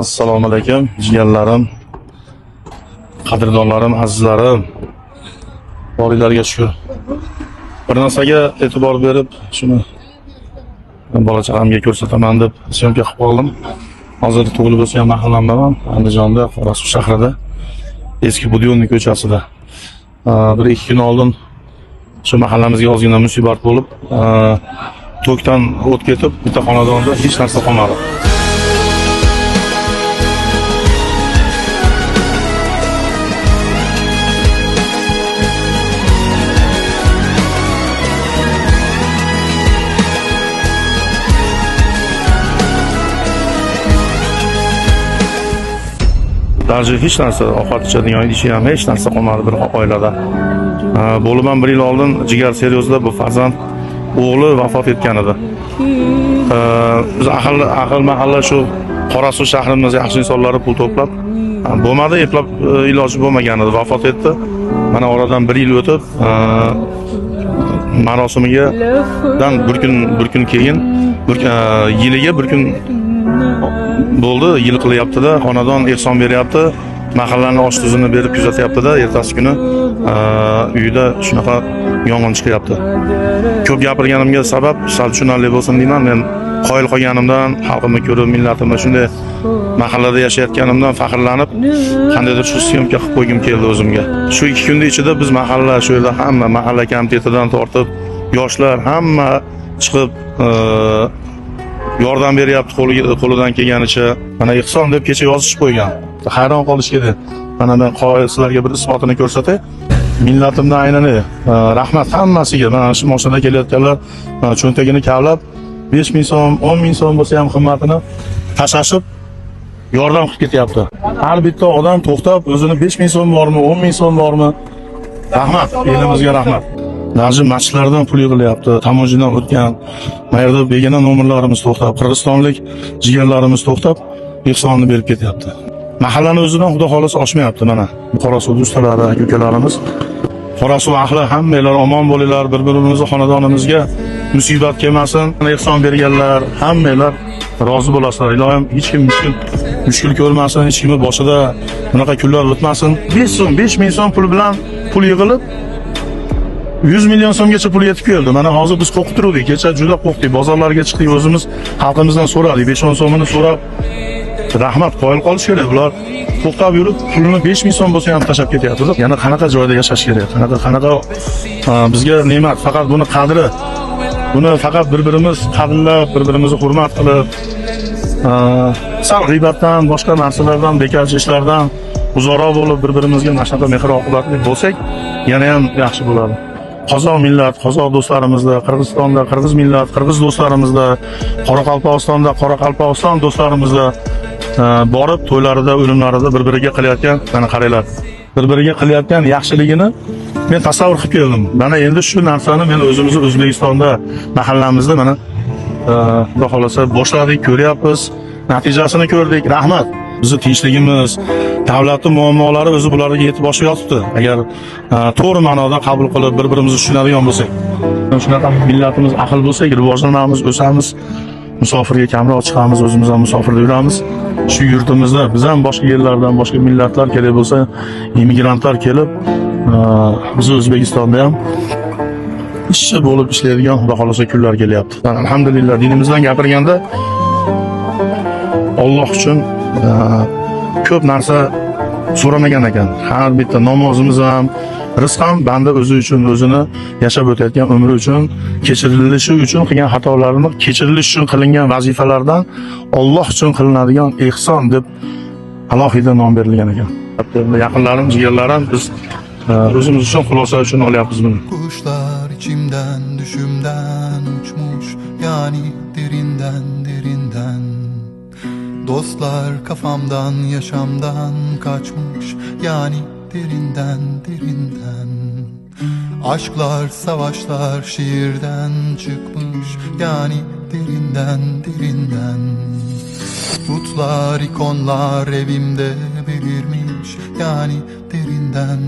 Assalomu alaykum, jiyanlarim, qadrdonlarim, azizlarim. Boringlarga shukr. Bir narsaga e'tibor berib, shuni bola chaqamga ko'rsataman deb syomka qilib qoldim. Hozir tug'ilib o'sgan mahallamdaman, Andijonda, Qorasuv shahrida, eski Budyonniy ko'chasida. 1-2 kun oldin shu mahallamizga ozgina musibat bo'lib, tokdan o't ketib, bitta xonadonda hech narsa qolmadi. Darji hech narsa, ovqat ichadigan idishi ham hech narsa qolmadi bir oilada. Bo'liman 1 yil oldin jigar seryozda bu farzand o'g'li vafot etgan edi. Biz ahil mahalla shu Qorasuv shahrimiz yaxshi insonlari pul to'plab bo'lmadi, eplab iloji bo'lmagan edi, vafot etdi. Mana oradan 1 yil o'tib, marosimiga bir kun keyin yiliga bir kun bo'ldi, yil qilyapti-da, xonadon ehson beryapti, mahallani osh tuzini berib kuzatyapti-da, ertasi kuni uyida shunaqa yong'in chiqyapti. Ko'p gapirganimga sabab sal tushunarli bo'lsin deyman. Men qoyil qolganimdan, xalqimni ko'rib, millatimni shunday mahallada yashayotganimdan faxrlanib, qandaydir shu syomka qilib qo'ygim keldi o'zimga. Shu 2 kunning ichida biz mahalla, shu yerda hamma mahalla komitetidan tortib, yoshlar hamma chiqib yordam beryapti qo'lidan kelganicha. Mana ehson deb kecha yozishib qo'ygan. Hayron qolish kerak. Mana men sizlarga bir isbotini ko'rsatay. Millatimdan aynan rahmat hammasiga. Mana shu mashinada kelayotganlar cho'ntagini kavlab 5000 so'm, 10000 so'm bo'lsa ham qimmatini tashashib yordam qilib ketyapti. Har bitta odam to'xtab o'zini 5000 so'm bormi, 10000 so'm bormi? Rahmat, elimizga rahmat. Darji masjidlardan pul yig'ilyapti, tamojidan o'tgan. Bu yerda begona nomerlarimiz to'xtab, qirg'izistonlik jigarlarimiz to'xtab, ehsonni berib ketyapti. Mahallani o'zidan xudo xolos oshmayapti mana. Qorasuv do'stlari, ukalarimiz, Qorasuv ahli hammanglar omon bo'linglar, bir-birimizning xonadonimizga musibat kelmasin. Ehson berganlar hammanglar rozi bo'lasizlar. Ilohim hech kim mushkul ko'rmasin, hech kimning boshida bunaqa kunlar o'tmasin. 5 so'm, 5000 so'm pul bilan pul yig'ilib 100 million so'mgacha pul yetib keldi. Mana hozir biz qo'rqib turdik. Kecha juda qo'rqdik. Bozorlarga chiqdik, o'zimiz xalqimizdan so'radik. 5-10 so'mini so'rab, rahmat qo'yib qolish kerak. Bular to'xtab yurib, pulini 5000 so'm bo'lsa ham tashab ketyapti. Yana qanaqa joyda yashash kerak? Qanaqa bizga ne'mat, faqat buni qadri. Buni faqat bir-birimiz qadrlab, bir-birimizni hurmat qilib, sal g'iybatdan, boshqa narsalardan, bekarchi ishlardan uzoqroq bo'lib, bir-birimizga mana shunaqa mehr-oqibatli bo'lsak, yana ham yaxshi bo'ladi. Qozoq millat, qozoq do'stlarimizda, Qirg'izistonda qirg'iz millat, qirg'iz do'stlarimizda, Qoraqalpog'istonda Qoraqalpog'iston do'stlarimizda borib to'ylarida, o'limlarida bir-biriga qilayotgan, mana qaranglar, bir-biriga qilayotgan yaxshiligini men tasavvur qilib keldim. Mana endi shu narsani men o'zimizni O'zbekistonda, mahallamizda mana xudo xolasa boshladik, ko'ryapmiz, natijasini ko'rdik. Rahmat. Bizni tinchligimiz, davlatning muammolari o'zi bularga yetib boshib yotibdi. Agar to'g'ri ma'noda qabul qilib, bir-birimizni tushunadigan bo'lsak, shunaqa millatimiz ahil bo'lsak, rivojlanamiz, o'samiz, musofirga kamroq chiqamiz, o'zimiz ham musofirda yuramiz. Shu yurtimizda biz ham boshqa yerlardan, boshqa millatlar kerak bo'lsa, immigrantlar kelib, biz O'zbekistonda ham ishchi bo'lib ishlaydigan xudo xolasa kunlar kelyapti. Alhamdulillah, dinimizdan gapirganda Alloh uchun ko'p narsa so'ramagan ekan. Har bitta namozimiz ham, rizq ham banda o'zi uchun, o'zini yashab o'tayotgan umri uchun, kechirilishi uchun qilgan xatolarini kechirilishi uchun qilingan vazifalardan Alloh uchun qilinadigan ehson deb alohida nom berilgan ekan. Yaqinlarim, jigarlarim, biz o'zimiz uchun xulosa uchun olyapmiz buni. Kuşlar içimden, düşümden uçmuş, yani derinden. Dostlar kafamdan, yaşamdan kaçmış, yani derinden. Aşklar, savaşlar şiirden çıkmış, yani derinden. Putlar, ikonlar evimde belirmiş, yani derinden.